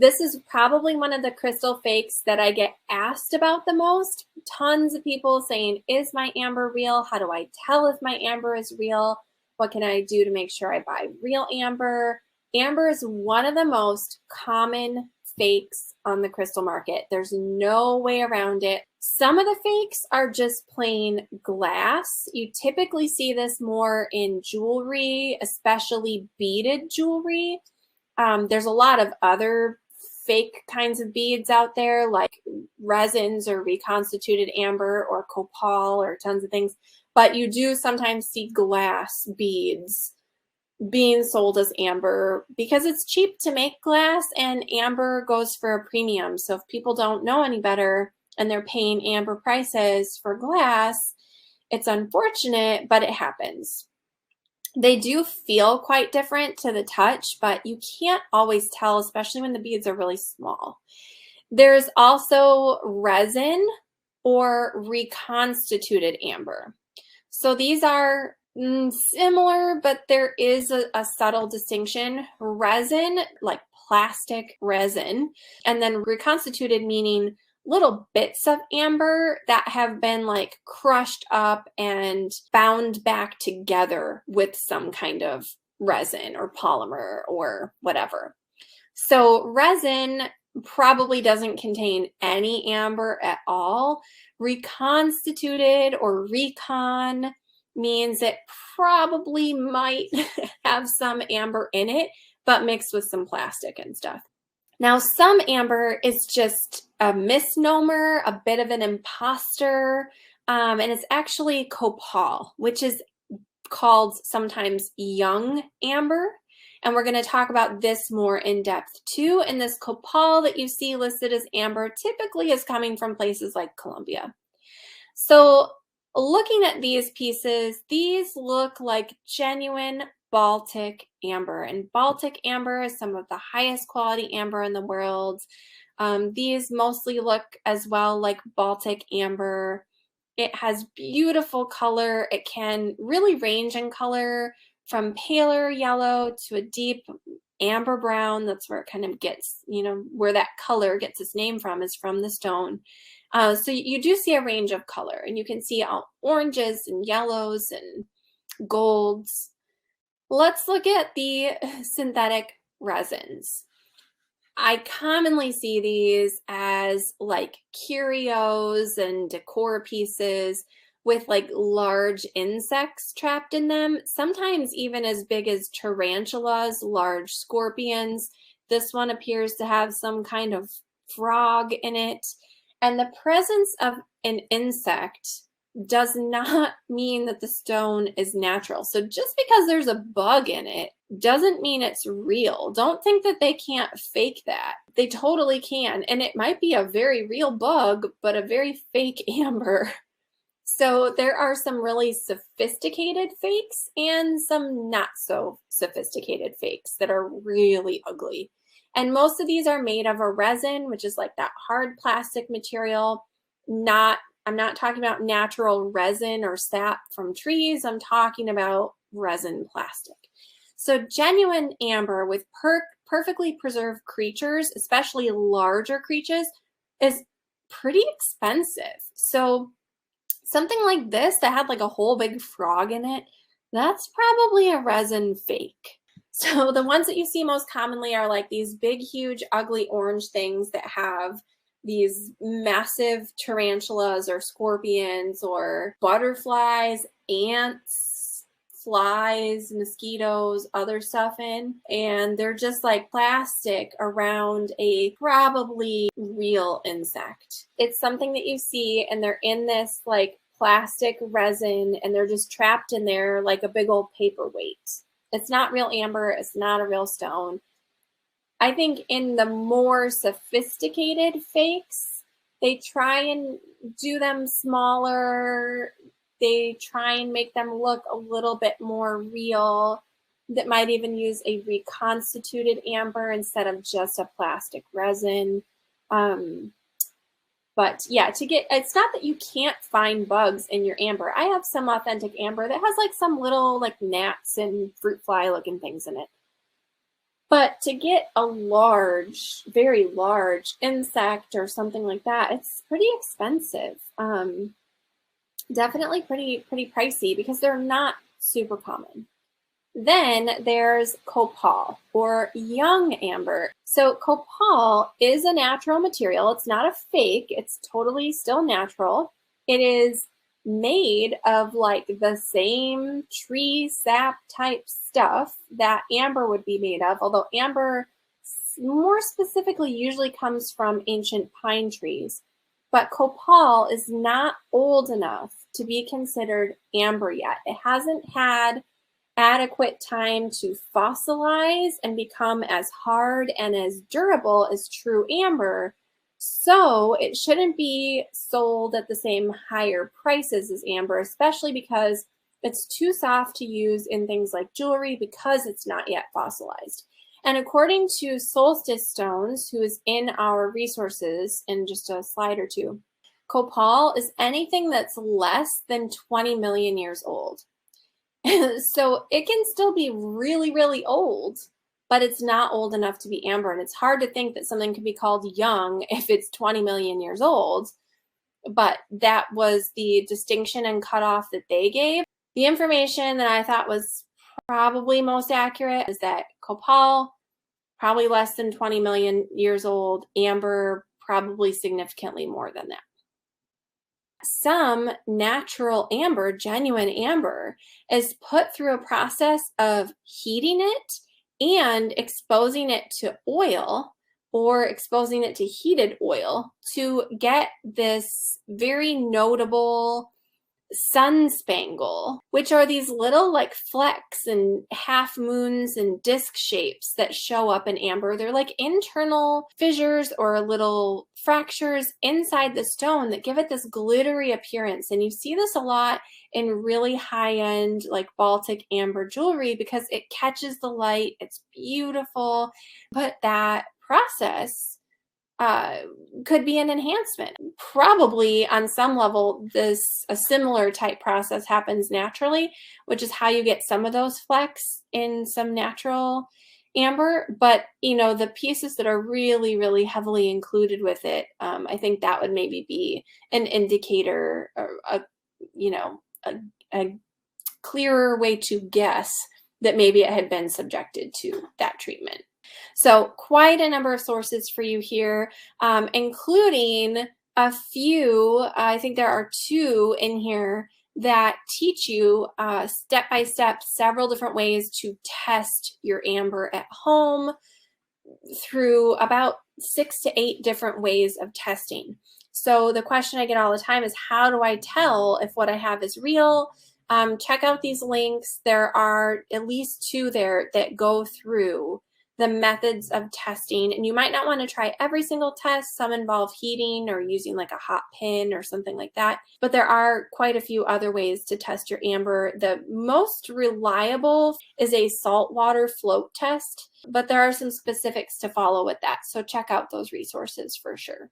This is probably one of the crystal fakes that I get asked about the most. Tons of people saying, is my amber real? How do I tell if my amber is real? What can I do to make sure I buy real amber? Amber is one of the most common fakes on the crystal market. There's no way around it. Some of the fakes are just plain glass. You typically see this more in jewelry, especially beaded jewelry. There's a lot of other fake kinds of beads out there, like resins or reconstituted amber or copal or tons of things. But you do sometimes see glass beads being sold as amber because it's cheap to make glass and amber goes for a premium. So if people don't know any better and they're paying amber prices for glass, it's unfortunate, but it happens. They do feel quite different to the touch, but you can't always tell, especially when the beads are really small. There's also resin or reconstituted amber. So these are similar, but there is a subtle distinction. Resin, like plastic resin, and then reconstituted meaning little bits of amber that have been like crushed up and bound back together with some kind of resin or polymer or whatever. So resin probably doesn't contain any amber at all. Reconstituted or recon means it probably might have some amber in it, but mixed with some plastic and stuff. Now, some amber is just a misnomer, a bit of an imposter, and it's actually copal, which is called sometimes young amber. And we're going to talk about this more in depth too. And this copal that you see listed as amber typically is coming from places like Colombia. So looking at these pieces, these look like genuine Baltic amber, and Baltic amber is some of the highest quality amber in the world. These mostly look as well like Baltic amber. It has beautiful color. It can really range in color from paler yellow to a deep amber brown. That's where it kind of gets, where that color gets its name from, is from the stone. So you do see a range of color, and you can see all oranges and yellows and golds. Let's look at the synthetic resins. I commonly see these as like curios and decor pieces with like large insects trapped in them, sometimes even as big as tarantulas, large scorpions. This one appears to have some kind of frog in it. And the presence of an insect does not mean that the stone is natural. So just because there's a bug in it doesn't mean it's real. Don't think that they can't fake that. They totally can. And it might be a very real bug, but a very fake amber. So there are some really sophisticated fakes and some not so sophisticated fakes that are really ugly. And most of these are made of a resin, which is like that hard plastic material. I'm not talking about natural resin or sap from trees. I'm talking about resin plastic. So genuine amber with perfectly preserved creatures, especially larger creatures, is pretty expensive. So something like this that had like a whole big frog in it, that's probably a resin fake. So the ones that you see most commonly are like these big, huge, ugly orange things that have these massive tarantulas or scorpions or butterflies, ants, flies, mosquitoes, other stuff in. And they're just like plastic around a probably real insect. It's something that you see, and they're in this like plastic resin, and they're just trapped in there like a big old paperweight. It's not real amber. It's not a real stone. I think in the more sophisticated fakes, they try and do them smaller. They try and make them look a little bit more real. That might even use a reconstituted amber instead of just a plastic resin. But yeah, it's not that you can't find bugs in your amber. I have some authentic amber that has like some little like gnats and fruit fly looking things in it. But to get a large, very large insect or something like that, it's pretty expensive. Definitely pretty pricey because they're not super common. Then there's copal or young amber. So copal is a natural material. It's not a fake. It's totally still natural. It is made of like the same tree sap type stuff that amber would be made of, although amber more specifically usually comes from ancient pine trees. But copal is not old enough to be considered amber yet. It hasn't had adequate time to fossilize and become as hard and as durable as true amber. So it shouldn't be sold at the same higher prices as amber, especially because it's too soft to use in things like jewelry because it's not yet fossilized. And according to Solstice Stones, who is in our resources in just a slide or two, copal is anything that's less than 20 million years old. So it can still be really old, but it's not old enough to be amber. And it's hard to think that something could be called young if it's 20 million years old. But that was the distinction and cutoff that they gave. The information that I thought was probably most accurate is that copal, probably less than 20 million years old, amber, probably significantly more than that. Some natural amber, genuine amber, is put through a process of heating it and exposing it to oil or exposing it to heated oil to get this very notable sun spangle, which are these little like flecks and half moons and disc shapes that show up in amber. They're like internal fissures or little fractures inside the stone that give it this glittery appearance. And you see this a lot in really high-end like Baltic amber jewelry because it catches the light. It's beautiful, but that process could be an enhancement. Probably on some level, a similar type process happens naturally, which is how you get some of those flecks in some natural amber. But, you know, the pieces that are really heavily included with it, I think that would maybe be an indicator or a clearer way to guess that maybe it had been subjected to that treatment. So quite a number of sources for you here, including a few, I think there are 2 in here that teach you step by step several different ways to test your amber at home through about 6 to 8 different ways of testing. So the question I get all the time is, how do I tell if what I have is real? Check out these links. There are at least 2 there that go through the methods of testing, and you might not want to try every single test. Some involve heating or using like a hot pin or something like that, but there are quite a few other ways to test your amber. The most reliable is a saltwater float test, but there are some specifics to follow with that, so check out those resources for sure.